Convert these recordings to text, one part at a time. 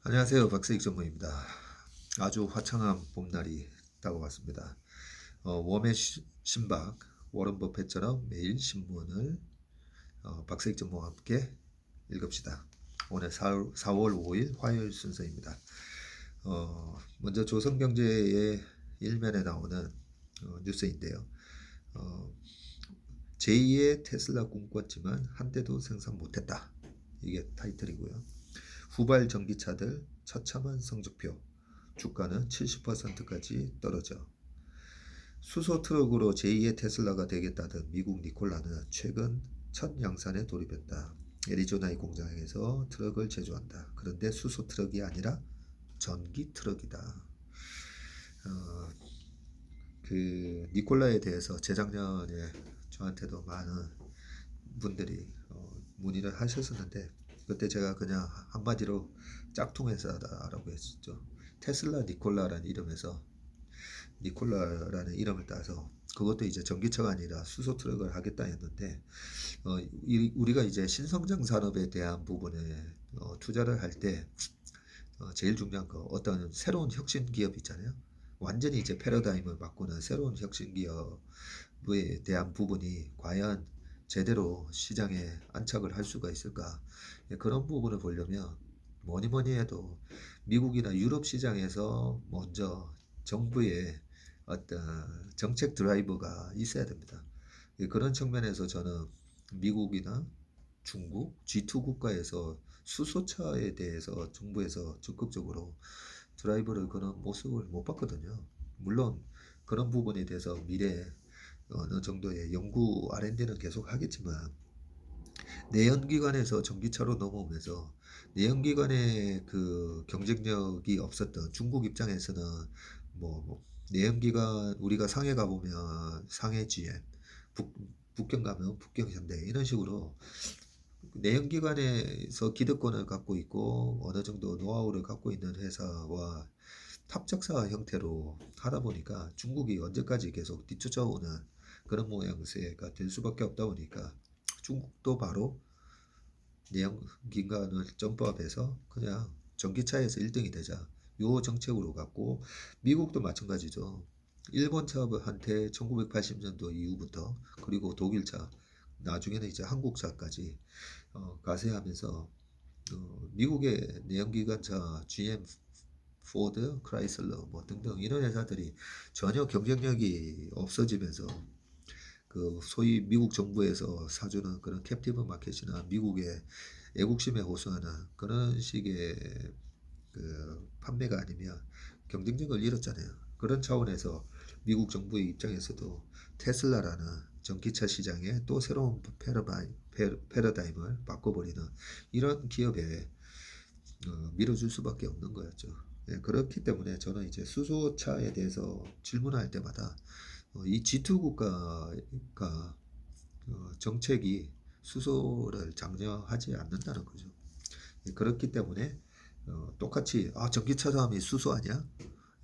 안녕하세요. 박세익 전무입니다. 아주 화창한 봄날이 다가왔습니다. 웜의 신박 워런 버핏처럼 매일 신문을 박세익 전무와 함께 읽읍시다. 오늘 4월 5일 화요일 순서입니다. 먼저 조선경제의 일면에 나오는 뉴스인데요. 어, 제2의 테슬라 꿈꿨지만 한 대도 생산 못했다. 이게 타이틀이고요. 후발 전기차들 처참한 성적표. 주가는 70%까지 떨어져. 수소 트럭으로 제2의 테슬라가 되겠다던 미국 니콜라는 최근 첫 양산에 돌입했다. 애리조나의 공장에서 트럭을 제조한다. 그런데 수소 트럭이 아니라 전기 트럭이다. 어, 그 니콜라에 대해서 재작년에 저한테도 많은 분들이 문의를 하셨었는데 그때 제가 그냥 한마디로 짝퉁회사다라고 했었죠. 테슬라 니콜라라는 이름에서 니콜라라는 이름을 따서 그것도 이제 전기차가 아니라 수소 트럭을 하겠다 했는데 우리가 이제 신성장 산업에 대한 부분에 투자를 할 때 제일 중요한 거 어떤 새로운 혁신 기업 있잖아요. 완전히 이제 패러다임을 바꾸는 새로운 혁신 기업에 대한 부분이 과연 제대로 시장에 안착을 할 수가 있을까? 예, 그런 부분을 보려면 뭐니 뭐니 해도 미국이나 유럽 시장에서 먼저 정부의 어떤 정책 드라이버가 있어야 됩니다. 예, 그런 측면에서 저는 미국이나 중국, G2 국가에서 수소차에 대해서 정부에서 적극적으로 드라이브를 거는 모습을 못 봤거든요. 물론 그런 부분에 대해서 미래에 어느 정도의 연구 R&D는 계속 하겠지만 내연기관에서 전기차로 넘어오면서 내연기관의 그 경쟁력이 없었던 중국 입장에서는 내연기관 우리가 상해 가보면 상해 GM, 북경 가면 북경 현대 이런 식으로 내연기관에서 기득권을 갖고 있고 어느 정도 노하우를 갖고 있는 회사와 합작사 형태로 하다 보니까 중국이 언제까지 계속 뒤쫓아오는 그런 모양새가 될 수밖에 없다 보니까 중국도 바로 내연기관을 점프업해서 그냥 전기차에서 1등이 되자 요 정책으로 갔고 미국도 마찬가지죠. 일본 차한테 1980년도 이후부터 그리고 독일차 나중에는 이제 한국차까지 가세하면서 미국의 내연기관차 GM, 포드, 크라이슬러 뭐 등등 이런 회사들이 전혀 경쟁력이 없어지면서 그 소위 미국 정부에서 사주는 그런 캡티브 마켓이나 미국의 애국심에 호소하는 그런 식의 그 판매가 아니면 경쟁력을 잃었잖아요. 그런 차원에서 미국 정부의 입장에서도 테슬라라는 전기차 시장에 또 새로운 패러다임을 바꿔버리는 이런 기업에 밀어줄 수밖에 없는 거였죠. 예, 그렇기 때문에 저는 이제 수소차에 대해서 질문할 때마다 이 G2 국가가 정책이 수소를 장려하지 않는다는 거죠. 예, 그렇기 때문에 똑같이 전기차 다음이 수소 아니야?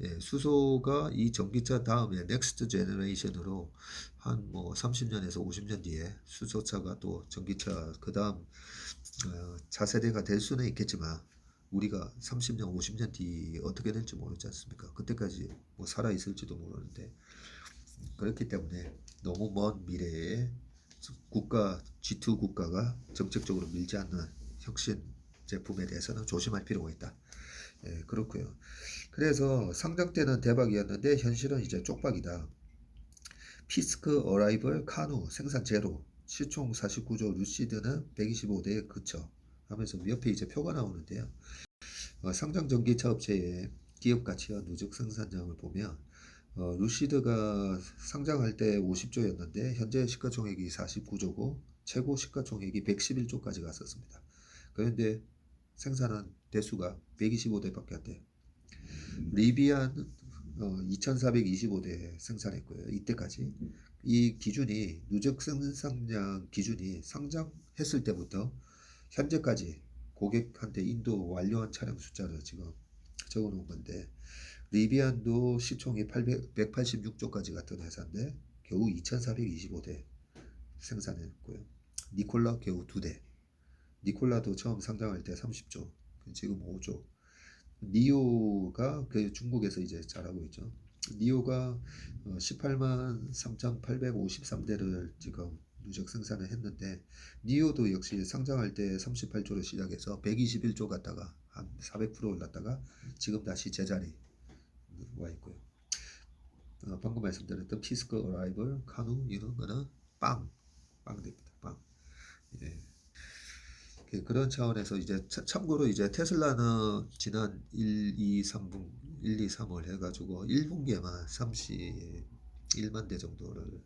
예, 수소가 이 전기차 다음에 넥스트 제너레이션으로 한 뭐 30년에서 50년 뒤에 수소차가 또 전기차 그 다음 차세대가 될 수는 있겠지만 우리가 30년, 50년 뒤 어떻게 될지 모르지 않습니까? 그때까지 뭐 살아 있을지도 모르는데 그렇기 때문에 너무 먼 미래에 국가 G2 국가가 정책적으로 밀지 않는 혁신 제품에 대해서는 조심할 필요가 있다. 예, 그렇고요. 그래서 상장 때는 대박이었는데 현실은 이제 쪽박이다. 피스크 어라이벌 카누 생산 제로 시총 49조 루시드는 125대에 그쳐 하면서 옆에 이제 표가 나오는데요. 상장 전기차 업체의 기업 가치와 누적 생산량을 보면 루시드가 상장할 때 50조였는데 현재 시가총액이 49조고 최고 시가총액이 111조까지 갔었습니다. 그런데 생산한 대수가 125대밖에 안 돼요. 리비안 2425대 생산했고요. 이때까지 이 기준이 누적 생산량 기준이 상장했을 때부터 현재까지 고객한테 인도 완료한 차량 숫자를 지금 적어 놓은 건데 리비안도 시총이 186조까지 갔던 회사인데 겨우 2425대 생산했고요. 니콜라 겨우 2대. 니콜라도 처음 상장할 때 30조, 지금 5조. 니오가 그 중국에서 이제 잘하고 있죠. 니오가 18만 3,853대를 지금 누적 생산을 했는데 니오도 역시 상장할 때 38조로 시작해서 121조 갔다가 한 400% 올랐다가 지금 다시 제자리 와 있고요. 방금 말씀드렸던 피스크 어라이벌, 카누 이런 거는 빵됩니다. 빵. 예. 그런 차원에서 이제 참고로 이제 테슬라는 지난 1, 2, 3분 1, 2, 3월 해가지고 1분기에만 31만 대 정도를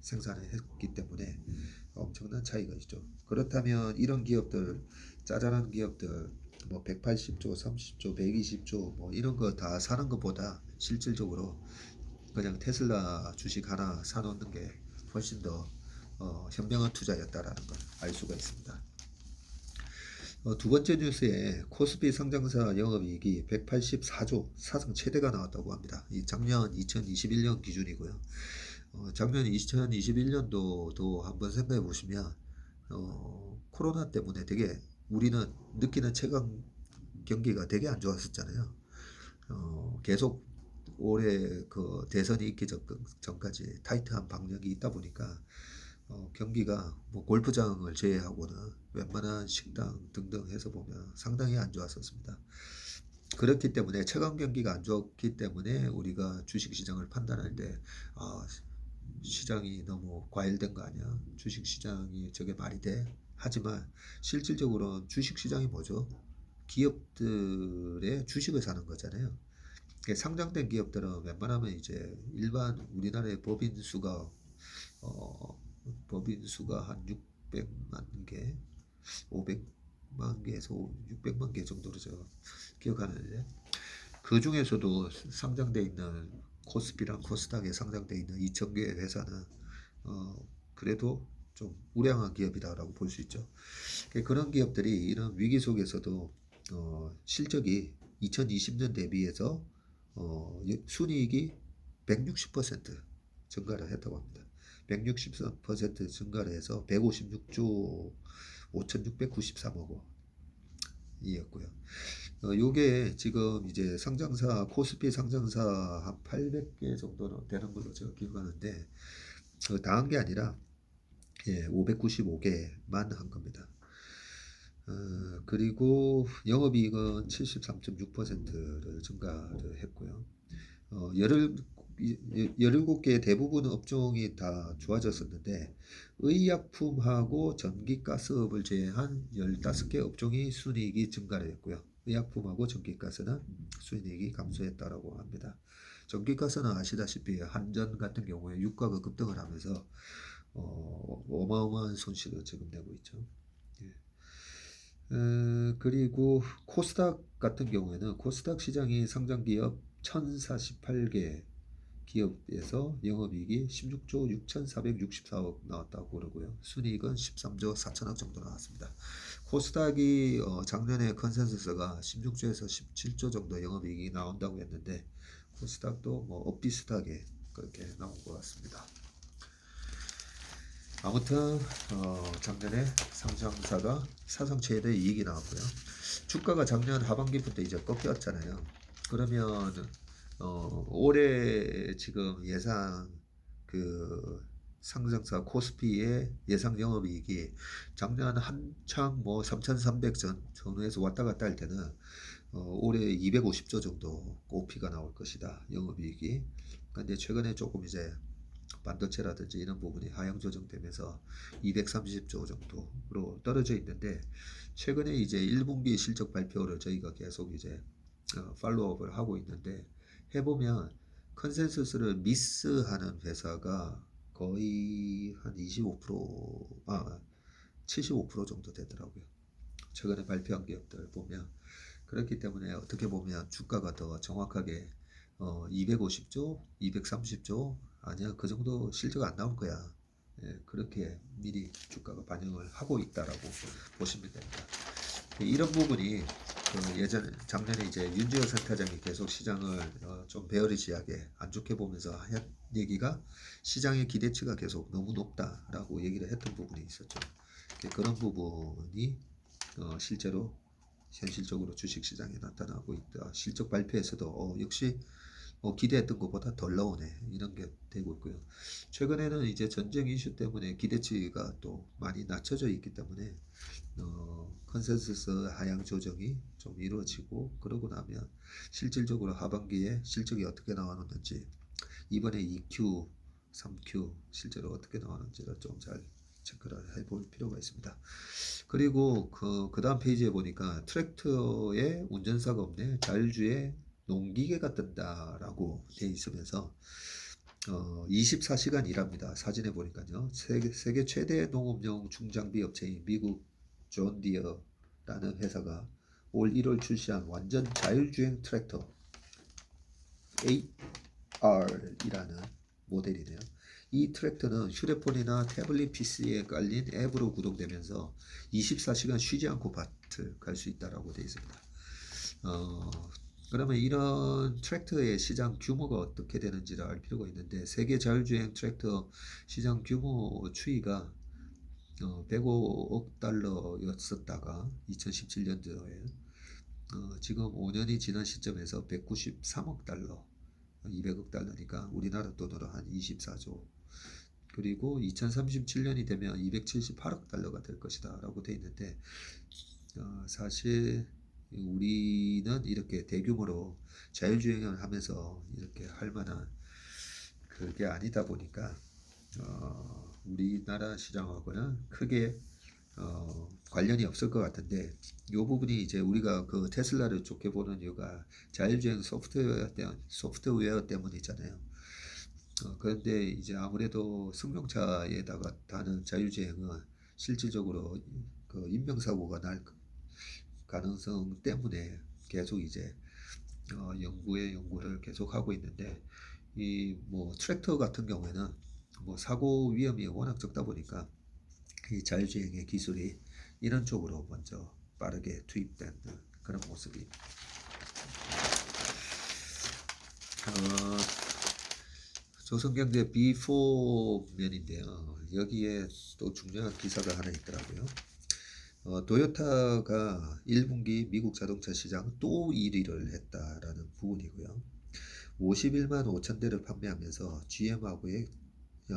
생산을 했기 때문에 엄청난 차이가 있죠. 그렇다면 이런 기업들 짜잘한 기업들 뭐 180조, 30조, 120조 뭐 이런 거 다 사는 것보다 실질적으로 그냥 테슬라 주식 하나 사놓는 게 훨씬 더 현명한 투자였다라는 걸 알 수가 있습니다. 두 번째 뉴스에 코스피 상장사 영업이익이 184조 사상 최대가 나왔다고 합니다. 이 작년 2021년 기준이고요. 작년 2021년도도 한번 생각해 보시면 코로나 때문에 되게 우리는 느끼는 체감 경기가 되게 안 좋았었잖아요. 계속 올해 그 대선이 있기 전까지 타이트한 방역이 있다 보니까 경기가 뭐 골프장을 제외하고는 웬만한 식당 등등 해서 보면 상당히 안 좋았었습니다. 그렇기 때문에 최강 경기가 안 좋았기 때문에 우리가 주식시장을 판단할 때 시장이 너무 과열된 거 아니야? 주식시장이 저게 말이 돼? 하지만 실질적으로 주식시장이 뭐죠? 기업들의 주식을 사는 거잖아요. 상장된 기업들은 웬만하면 이제 일반 우리나라의 법인 수가 한 600만 개, 500만 개에서 600만 개 정도로 제가 기억하는데 그 중에서도 상장돼 있는 코스피랑 코스닥에 상장돼 있는 2,000개 회사는 그래도 좀 우량한 기업이다라고 볼 수 있죠. 그런 기업들이 이런 위기 속에서도 실적이 2020년 대비해서 순이익이 160% 증가를 했다고 합니다. 160% 증가를 해서 156조 5,693억 원이었고요. 요게 지금 이제 상장사 코스피 상장사 한 800개 정도는 되는 걸로 제가 기억하는데 다 한 게 아니라 595개만 한 겁니다. 그리고 영업이익은 73.6%를 증가를 했고요. 17개의 대부분 업종이 다 좋아졌었는데 의약품하고 전기가스업을 제외한 15개 업종이 순이익이 증가를 했고요. 의약품하고 전기가스는 순이익이 감소했다라고 합니다. 전기가스는 아시다시피 한전 같은 경우에 유가가 급등을 하면서 어마어마한 손실을 지금 내고 있죠. 그리고 코스닥 같은 경우에는 코스닥 시장이 상장 기업 1048개 기업에서 영업이익이 16조 6,464억 나왔다고 그러고요. 순이익은 13조 4천억 정도 나왔습니다. 코스닥이 작년에 컨센서스가 16조에서 17조 정도 영업이익이 나온다고 했는데 코스닥도 뭐 엇비슷하게 그렇게 나온 것 같습니다. 아무튼 작년에 상장사가 사상 최대 이익이 나왔고요. 주가가 작년 하반기부터 이제 꺾였잖아요. 그러면 올해 지금 예상 그 상장사 코스피의 예상 영업이익이 작년 한창 뭐 3,300전 전후에서 왔다 갔다 할 때는 올해 250조 정도 OP가 나올 것이다 영업이익이. 근데 최근에 조금 이제 반도체라든지 이런 부분이 하향 조정되면서 230조 정도로 떨어져 있는데 최근에 이제 1분기 실적 발표를 저희가 계속 이제 팔로우업을 하고 있는데 해보면 컨센서스를 미스하는 회사가 거의 한 75% 정도 되더라고요. 최근에 발표한 기업들 보면 그렇기 때문에 어떻게 보면 주가가 더 정확하게 250조, 230조 아니야 그 정도 실적 안 나올 거야. 그렇게 미리 주가가 반영을 하고 있다라고 보시면 됩니다. 이런 부분이 예전 작년에 이제 윤지호 센터장이 계속 시장을 좀 베어리시하게 안 좋게 보면서 한 얘기가 시장의 기대치가 계속 너무 높다라고 얘기를 했던 부분이 있었죠. 그런 부분이 실제로 현실적으로 주식시장에 나타나고 있다. 실적 발표에서도 역시 기대했던 것보다 덜 나오네. 이런 게 되고 있고요. 최근에는 이제 전쟁 이슈 때문에 기대치가 또 많이 낮춰져 있기 때문에 컨센서스 하향 조정이 좀 이루어지고 그러고 나면 실질적으로 하반기에 실적이 어떻게 나왔는지 이번에 2Q, 3Q 실제로 어떻게 나왔는지를 좀 잘 체크를 해볼 필요가 있습니다. 그리고 그 다음 페이지에 보니까 트랙터에 운전사가 없네. 자율주행 농기계가 뜬다라고 돼 있으면서 24시간 일합니다. 사진에 보니까요. 세계 최대 농업용 중장비 업체인 미국 존 디어라는 회사가 올 1월 출시한 완전 자율주행 트랙터 AR이라는 모델이네요. 이 트랙터는 휴대폰이나 태블릿 PC에 깔린 앱으로 구동되면서 24시간 쉬지 않고 밭을 갈 수 있다라고 되어 있습니다. 그러면 이런 트랙터의 시장 규모가 어떻게 되는지를 알 필요가 있는데 세계 자율주행 트랙터 시장 규모 추이가 105억 달러였었다가 2017년도에 지금 5년이 지난 시점에서 193억 달러 200억 달러니까 우리나라 돈으로 한 24조 그리고 2037년이 되면 278억 달러가 될 것이다 라고 되어 있는데 사실 우리는 이렇게 대규모로 자율주행을 하면서 이렇게 할 만한 그게 아니다 보니까 우리나라 시장하고는 크게 관련이 없을 것 같은데 이 부분이 이제 우리가 그 테슬라를 좋게 보는 이유가 자율주행 소프트웨어 때문이잖아요. 그런데 이제 아무래도 승용차에다가 다는 자율주행은 실질적으로 그 인명사고가 날 가능성 때문에 계속 이제 연구를 계속 하고 있는데 이 뭐 트랙터 같은 경우에는 뭐 사고 위험이 워낙 적다 보니까 이 자율주행의 기술이 이런 쪽으로 먼저 빠르게 투입된 그런 모습이 조선경제 B4 면인데요. 여기에 또 중요한 기사가 하나 있더라고요. 도요타가 1분기 미국 자동차 시장 또 1위를 했다라는 부분이고요. 51만 5천 대를 판매하면서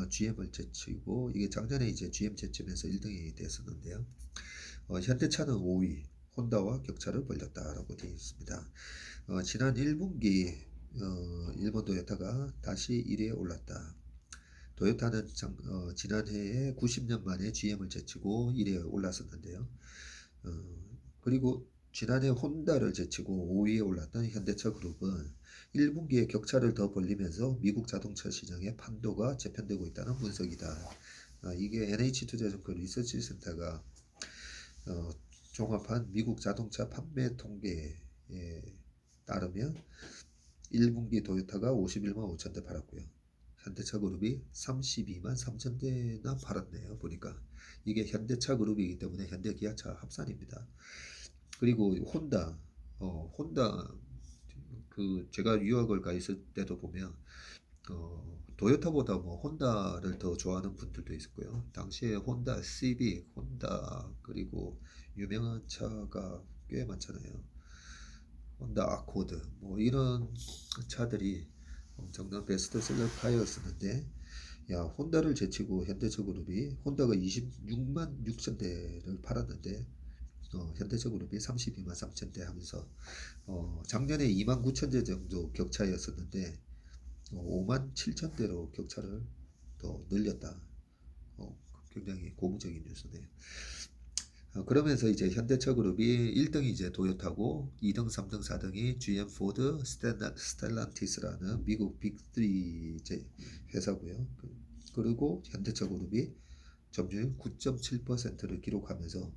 GM을 제치고 이게 작년에 이제 GM 제치면서 1등이 됐었는데요. 현대차는 5위, 혼다와 격차를 벌렸다라고 되어 있습니다. 지난 1분기 일본 도요타가 다시 1위에 올랐다. 도요타는 지난해에 90년 만에 GM을 제치고 1위에 올랐었는데요. 그리고 지난해 혼다를 제치고 5위에 올랐던 현대차 그룹은 1분기에 격차를 더 벌리면서 미국 자동차 시장의 판도가 재편되고 있다는 분석이다. 이게 NH투자증권 리서치 센터가 종합한 미국 자동차 판매 통계에 따르면 1분기 도요타가 51만 5천 대 팔았고요. 현대차 그룹이 32만 3천 대나 팔았네요. 보니까 이게 현대차 그룹이기 때문에 현대 기아차 합산입니다. 그리고 혼다 그 제가 유학을 가 있을 때도 보면 도요타보다 뭐 혼다를 더 좋아하는 분들도 있었고요. 당시에 혼다 시빅, 혼다 그리고 유명한 차가 꽤 많잖아요. 혼다 아코드 뭐 이런 차들이 엄청난 베스트셀러 카였었는데 야 혼다를 제치고 현대차그룹이 혼다가 26만 6천 대를 팔았는데 현대차그룹이 32만 3천 대 하면서 작년에 2만 9천 대 정도 격차였었는데 5만 7천 대로 격차를 더 늘렸다. 굉장히 고무적인 뉴스네요. 그러면서 이제 현대차 그룹이 1등이 이제 도요타고 2등, 3등, 4등이 GM, 포드, 스텔란티스라는 미국 빅3 회사고요. 그리고 현대차 그룹이 점유율 9.7%를 기록하면서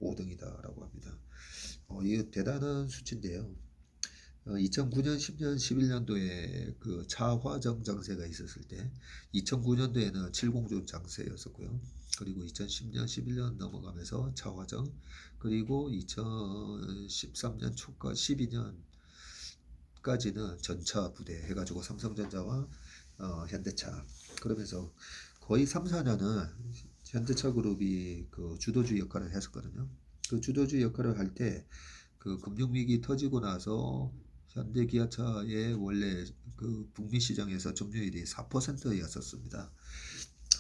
5등이다라고 합니다. 이게 대단한 수치인데요. 2009년, 10년, 11년도에 그 차화정 장세가 있었을 때 2009년도에는 70주 장세였었고요. 그리고 2010년, 11년 넘어가면서 차화정 그리고 2013년 초과 12년까지는 전차 부대 해가지고 삼성전자와 현대차 그러면서 거의 3, 4년은 현대차 그룹이 그 주도주 역할을 했었거든요. 그 주도주 역할을 할 때 그 금융위기 터지고 나서 현대기아차의 원래 그 북미 시장에서 점유율이 4%였었습니다.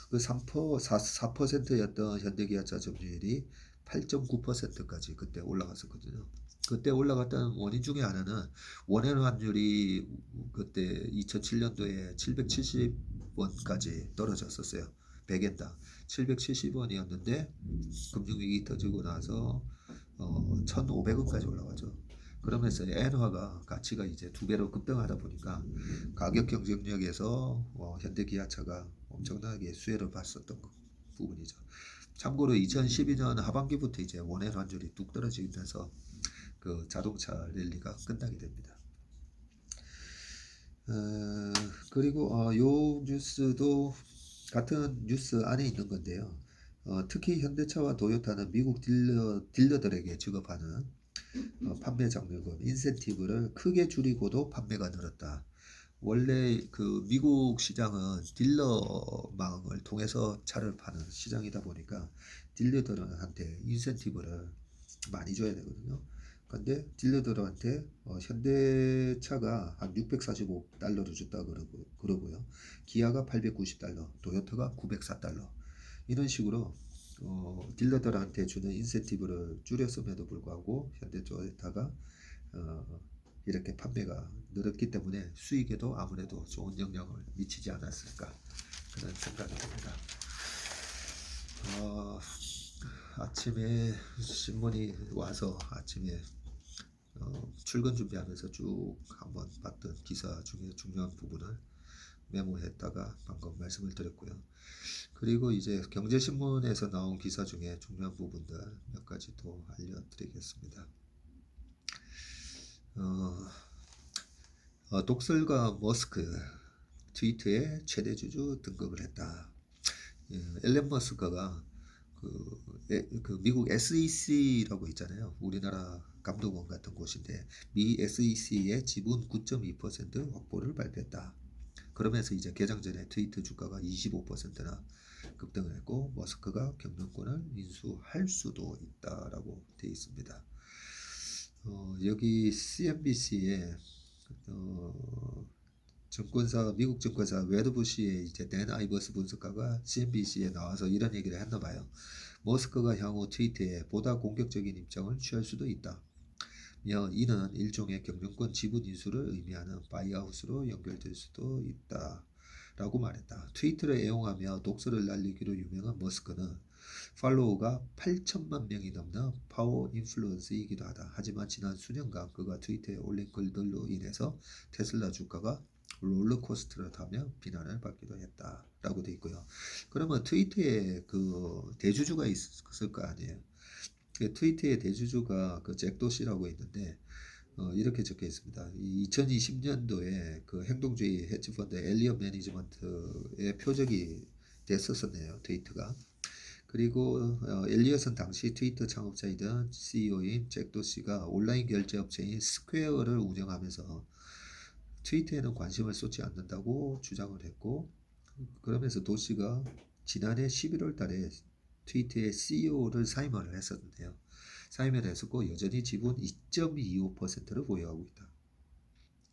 그 4%였던 현대기아차 점유율이 8.9%까지 그때 올라갔었거든요. 그때 올라갔던 원인 중에 하나는 원화의 환율이 그때 2007년도에 770원까지 떨어졌었어요. 100엔당 770원이었는데 금융위기 터지고 나서 1,500원까지 올라가죠. 그러면서 엔화가 가치가 이제 두 배로 급등하다 보니까 가격 경쟁력에서 현대기아차가 엄청나게 수혜를 봤었던 부분이죠. 참고로 2012년 하반기부터 이제 원엔 환율이 뚝 떨어지면서 그 자동차 랠리가 끝나게 됩니다. 그리고 요 뉴스도 같은 뉴스 안에 있는 건데요. 특히 현대차와 도요타는 미국 딜러들에게 지급하는 판매 장려금, 인센티브를 크게 줄이고도 판매가 늘었다. 원래 그 미국 시장은 딜러망을 통해서 차를 파는 시장이다 보니까 딜러들한테 인센티브를 많이 줘야 되거든요. 근데 딜러들한테 현대차가 한 645달러를 줬다 그러고요. 기아가 890달러, 도요타가 904달러. 이런 식으로 딜러들한테 주는 인센티브를 줄였음에도 불구하고 현대토요타가 이렇게 판매가 늘었기 때문에 수익에도 아무래도 좋은 영향을 미치지 않았을까 그런 생각이 듭니다. 아침에 신문이 와서 아침에 출근 준비하면서 쭉 한번 봤던 기사 중에 중요한 부분을 메모했다가 방금 말씀을 드렸고요. 그리고 이제 경제신문에서 나온 기사 중에 중요한 부분들 몇 가지 또 알려드리겠습니다. 독설가 머스크 트위터의 최대 주주 등극을 했다. 앨런 머스크가 그 미국 SEC라고 있잖아요. 우리나라 감독원 같은 곳인데 미 SEC의 지분 9.2% 확보를 발표했다. 그러면서 이제 개장 전에 트위터 주가가 25%나 급등을 했고 머스크가 경영권을 인수할 수도 있다라고 되어 있습니다. 여기 CNBC에 증권사 미국 증권사 웨드부시의 이제 댄 아이버스 분석가가 CNBC에 나와서 이런 얘기를 했나 봐요. 머스크가 향후 트위터에 보다 공격적인 입장을 취할 수도 있다. 이는 일종의 경영권 지분 인수를 의미하는 바이아웃으로 연결될 수도 있다. 라고 말했다. 트위터를 애용하며 독서를 날리기로 유명한 머스크는 팔로워가 8천만 명이 넘는 파워 인플루언서이기도 하다. 하지만 지난 수년간 그가 트위터에 올린 글들로 인해서 테슬라 주가가 롤러코스터를 타며 비난을 받기도 했다. 라고 돼 있고요. 그러면 트위터에 그 대주주가 있을 거 아니에요. 그 트위터의 대주주가 그 잭 도시라고 있는데 이렇게 적혀 있습니다. 2020년도에 그 행동주의 헤지펀드 엘리엇 매니지먼트의 표적이 됐었네요. 트위터가. 그리고 엘리엇은 당시 트위터 창업자이던 CEO인 잭 도시가 온라인 결제 업체인 스퀘어를 운영하면서 트위터에는 관심을 쏟지 않는다고 주장을 했고 그러면서 도시가 지난해 11월 달에 트위터의 CEO를 사임을 했었는데요. 사임을 했었고 여전히 지분 2.25%를 보유하고 있다.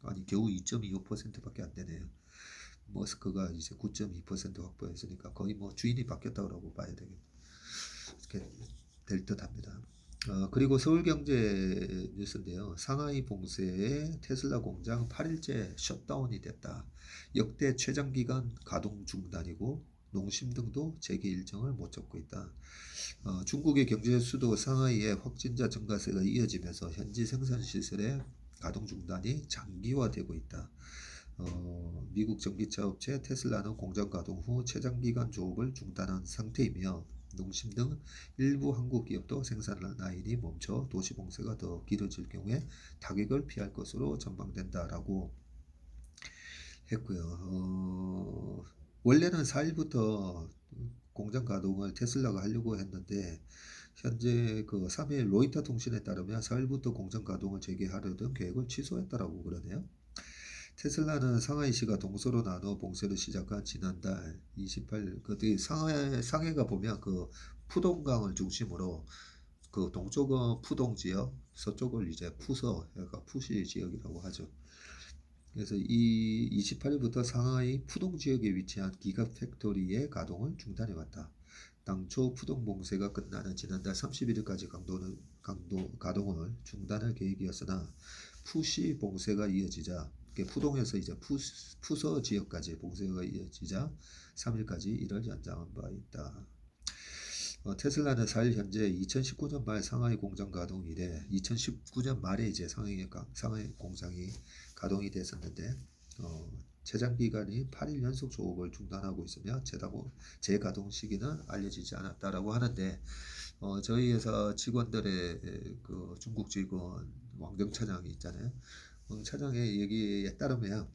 아니 겨우 2.25%밖에 안 되네요. 머스크가 이제 9.2% 확보했으니까 거의 뭐 주인이 바뀌었다고 봐야 되겠네. 이렇게 될 듯합니다. 그리고 서울경제 뉴스인데요. 상하이 봉쇄에 테슬라 공장 8일째 셧다운이 됐다. 역대 최장기간 가동 중단이고 농심 등도 재개 일정을 못 잡고 있다. 중국의 경제 수도 상하이의 확진자 증가세가 이어지면서 현지 생산 시설의 가동 중단이 장기화되고 있다. 미국 전기차 업체 테슬라는 공장 가동 후 최장기간 조업을 중단한 상태이며 농심 등 일부 한국 기업도 생산 라인이 멈춰 도시 봉쇄가 더 길어질 경우에 타격을 피할 것으로 전망된다라고 했고요. 원래는 4일부터 공장 가동을 테슬라가 하려고 했는데 현재 그 3일 로이터 통신에 따르면 4일부터 공장 가동을 재개하려던 계획을 취소했다라고 그러네요. 테슬라는 상하이시가 동서로 나눠 봉쇄를 시작한 지난달 28일 상해가 보면 그 푸동강을 중심으로 그 동쪽은 푸동 지역, 서쪽을 이제 푸서, 그러니까 푸시 지역이라고 하죠. 그래서 이 28일부터 상하이 푸동 지역에 위치한 기가 팩토리의 가동을 중단해 왔다. 당초 푸동 봉쇄가 끝나는 지난달 31일까지 가동을 중단할 계획이었으나 푸시 봉쇄가 이어지자 푸동에서 이제 푸서 지역까지 봉쇄가 이어지자 3일까지 이를 연장한 바 있다. 테슬라는 4일 현재 2019년 말 상하이 공장 가동 이래 2019년 말에 이제 상하이 공장이 가동이 됐었는데 제작 기간이 8일 연속 조업을 중단하고 있으며 재가동 시기는 알려지지 않았다라고 하는데 저희 회사 직원들의 그 중국 직원 왕정 차장이 있잖아요. 차장의 얘기에 따르면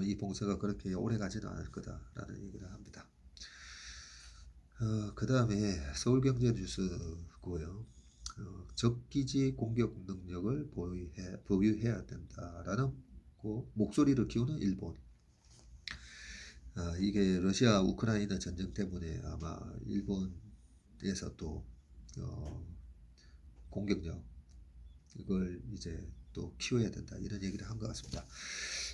이 봉쇄가 그렇게 오래 가지는 않을 거다라는 얘기를 합니다. 그 다음에 서울경제뉴스고요. 적기지 공격 능력을 보유해야 된다라는 목소리를 키우는 일본. 이게 러시아 우크라이나 전쟁 때문에 아마 일본에서 또 공격력 이걸 이제 또 키워야 된다 이런 얘기를 한 것 같습니다.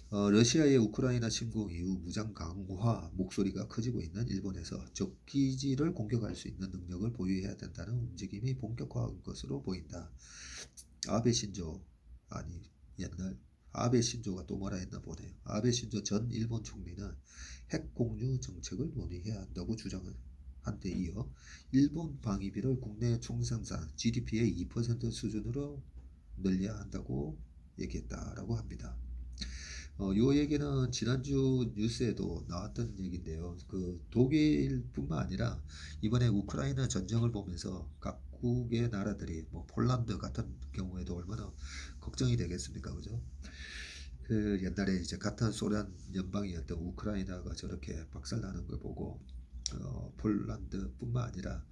러시아의 우크라이나 침공 이후 무장 강화 목소리가 커지고 있는 일본에서 적기지를 공격할 수 있는 능력을 보유해야 된다는 움직임이 본격화한 것으로 보인다. 아베 신조 옛날 아베 신조가 또 뭐라 했나 보네요. 아베 신조 전 일본 총리는 핵 공유 정책을 논의해야 한다고 주장한 데 이어 일본 방위비를 국내 총생산 GDP의 2% 수준으로 늘려야 한다고 얘기했다라고 합니다. 요 얘기는 지난주 뉴스에도 나왔던 얘기인데요. 그 독일뿐만 아니라 이번에 우크라이나 전쟁을 보면서 각국의 나라들이 뭐 폴란드 같은 경우에도 얼마나 걱정이 되겠습니까, 그죠? 그 옛날에 이제 같은 소련 연방이었던 우크라이나가 저렇게 박살나는 걸 보고 폴란드뿐만 아니라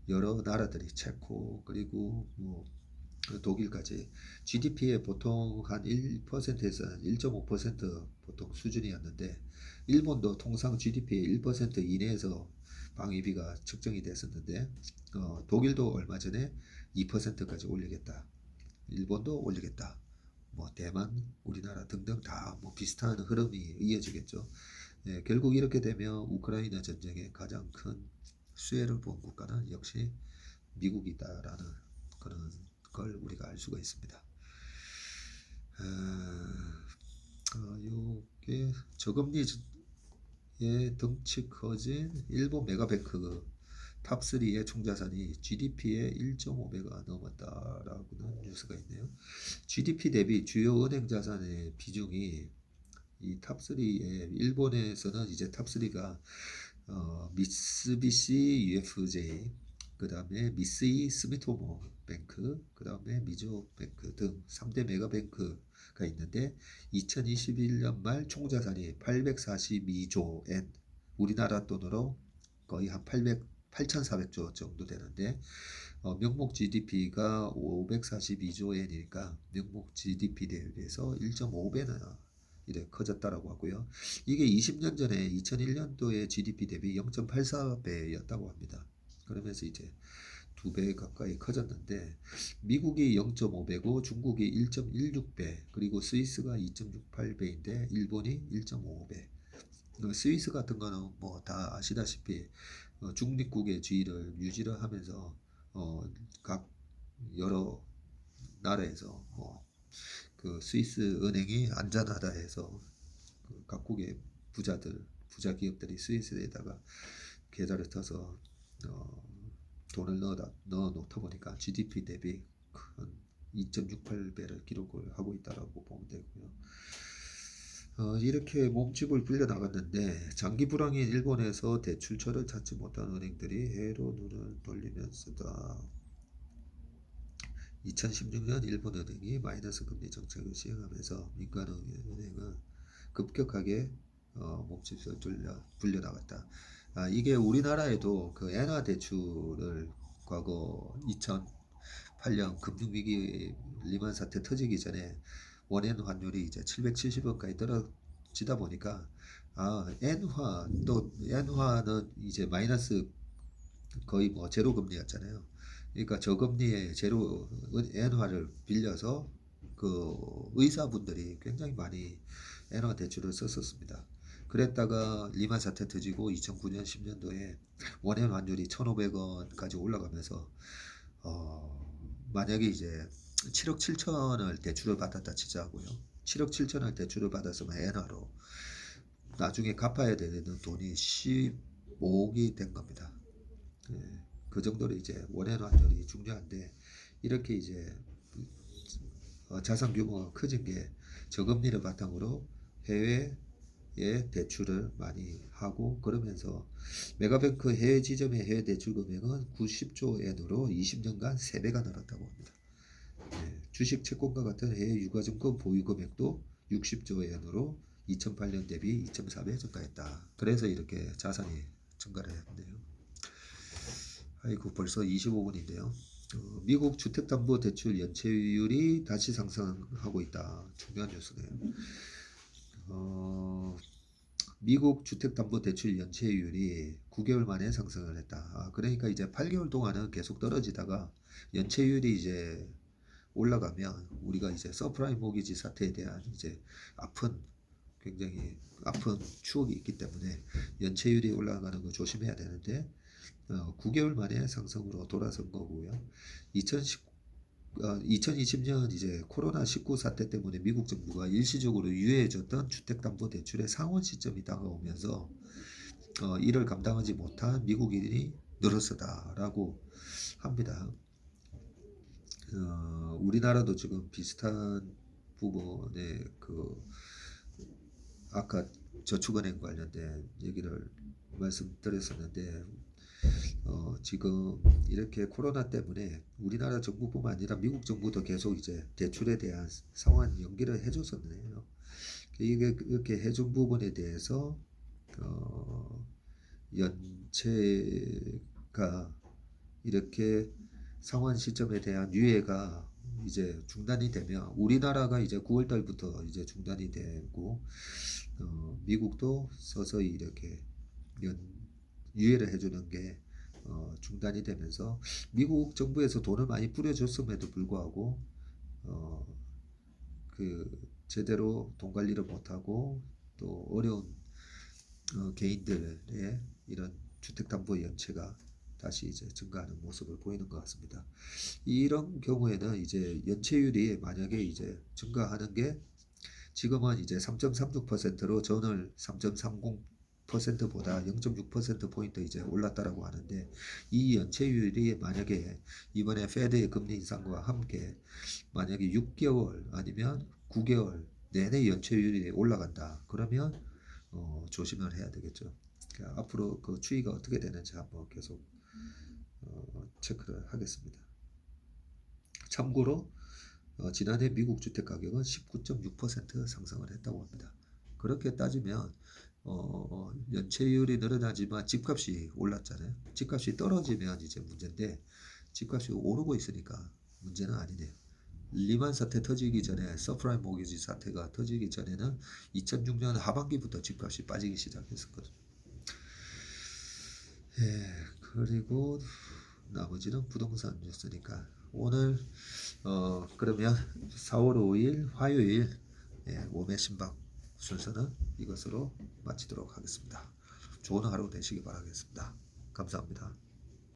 여러 나라들이 체코 그리고 뭐 독일까지 GDP의 보통 한 1%에서 1.5% 보통 수준이었는데 일본도 통상 GDP의 1% 이내에서 방위비가 측정이 됐었는데 독일도 얼마 전에 2%까지 올리겠다. 일본도 올리겠다. 뭐 대만, 우리나라 등등 다 뭐 비슷한 흐름이 이어지겠죠. 예, 결국 이렇게 되면 우크라이나 전쟁의 가장 큰 수혜를 본 국가는 역시 미국이다라는 그런 걸 우리가 알 수가 있습니다. 요게 저금리의 덩치 커진 일본 메가뱅크 탑3의 총자산이 GDP의 1.5배가 넘었다라고는 뉴스가 있네요. GDP 대비 주요 은행 자산의 비중이 이 탑3에 일본에서는 이제 탑3가 미쓰비시 UFJ 그 다음에 미쓰이 스미토모 뱅크 그 다음에 미주뱅크 등 3대 메가뱅크가 있는데 2021년 말 총자산이 842조 엔 우리나라 돈으로 거의 한 8,400조 정도 되는데 명목 GDP가 542조 엔이니까 명목 GDP 대비해서 1.5배나 이래 커졌다라고 하고요. 이게 20년 전에 2001년도에 GDP 대비 0.84배였다고 합니다. 그러면서 이제 2배 가까이 커졌는데 미국이 0.5배고 중국이 1.16배 그리고 스위스가 2.68배인데 일본이 1.5배. 스위스 같은 거는 뭐 다 아시다시피 중립국의 지위를 유지를 하면서 각 여러 나라에서 그 스위스 은행이 안전하다 해서 그 각국의 부자 기업들이 스위스에다가 계좌를 터서 돈을 넣어 놓다 보니까 GDP 대비 큰 2.68배를 기록을 하고 있다라고 보면 되고요. 이렇게 몸집을 불려 나갔는데 장기 불황인 일본에서 대출처를 찾지 못한 은행들이 해외로 눈을 돌리면서다. 2016년 일본 은행이 마이너스 금리 정책을 시행하면서 민간은행은 급격하게 몸집을 불려 나갔다. 이게 우리나라에도 그 엔화 대출을 과거 2008년 금융위기 리만 사태 터지기 전에 원엔 환율이 이제 770원까지 떨어지다 보니까 엔화는 이제 마이너스 거의 뭐 제로 금리였잖아요. 그러니까 저금리의 제로 엔화를 빌려서 그 의사분들이 굉장히 많이 엔화 대출을 썼었습니다. 그랬다가 리만 사태 터지고 2009년 10년도에 원엔 환율이 1,500원까지 올라가면서 만약에 이제 7억 7천을 대출을 받았다 치자고요. 7억 7천을 대출을 받았으면 엔화로 나중에 갚아야 되는 돈이 15억이 된 겁니다. 예, 그 정도로 이제 원엔 환율이 중요한데 이렇게 이제 자산 규모가 커진 게 저금리를 바탕으로 해외에 대출을 많이 하고 그러면서 메가뱅크 해외 지점의 해외 대출 금액은 90조 엔으로 20년간 3배가 늘었다고 합니다. 네, 주식 채권과 같은 해외 유가증권 보유 금액도 60조 엔으로 2008년 대비 2.4배 증가했다. 그래서 이렇게 자산이 증가를 했네요. 아이고 벌써 25분인데요. 미국 주택담보대출 연체율이 다시 상승하고 있다. 중요한 뉴스네요. 미국 주택담보대출 연체율이 9개월 만에 상승을 했다. 그러니까 이제 8개월 동안은 계속 떨어지다가 연체율이 이제 올라가면 우리가 이제 서프라임 모기지 사태에 대한 이제 굉장히 아픈 추억이 있기 때문에 연체율이 올라가는 거 조심해야 되는데 9개월 만에 상승으로 돌아선 거고요. 2020년 이제 코로나19 사태 때문에 미국 정부가 일시적으로 유예해줬던 주택담보대출의 상환 시점이 다가오면서 이를 감당하지 못한 미국인이 늘었다라고 합니다. 우리나라도 지금 비슷한 부분에 아까 저축은행 관련된 얘기를 말씀드렸었는데 지금 이렇게 코로나 때문에 우리나라 정부뿐만 아니라 미국 정부도 계속 이제 대출에 대한 상환 연기를 해줬었네요. 이게 이렇게 해준 부분에 대해서 연체가 이렇게 상환 시점에 대한 유예가 이제 중단이 되면 우리나라가 이제 9월 달부터 이제 중단이 되고 미국도 서서히 이렇게 유예를 해주는 게 중단이 되면서 미국 정부에서 돈을 많이 뿌려줬음에도 불구하고 제대로 돈 관리를 못하고 또 어려운 개인들의 이런 주택담보 연체가 다시 이제 증가하는 모습을 보이는 것 같습니다. 이런 경우에는 이제 연체율이 만약에 이제 증가하는 게 지금은 이제 3.36%로 전월 3.30%보다 0.6%포인트 이제 올랐다라고 하는데 이 연체율이 만약에 이번에 페드의 금리 인상과 함께 만약에 6개월 아니면 9개월 내내 연체율이 올라간다. 그러면 조심을 해야 되겠죠. 그러니까 앞으로 그 추이가 어떻게 되는지 한번 계속 체크를 하겠습니다. 참고로 지난해 미국 주택 가격은 19.6% 상승을 했다고 합니다. 그렇게 따지면 연체율이 늘어나지만 집값이 올랐잖아요. 집값이 떨어지면 이제 문제인데 집값이 오르고 있으니까 문제는 아니네요. 리만 사태 터지기 전에 서프라임 모기지 사태가 터지기 전에는 2006년 하반기부터 집값이 빠지기 시작했었거든요. 예, 그리고 나머지는 부동산 뉴스니까 오늘 그러면 4월 5일 화요일 몸의 심박 순서는 이것으로 마치도록 하겠습니다. 좋은 하루 되시기 바라겠습니다. 감사합니다.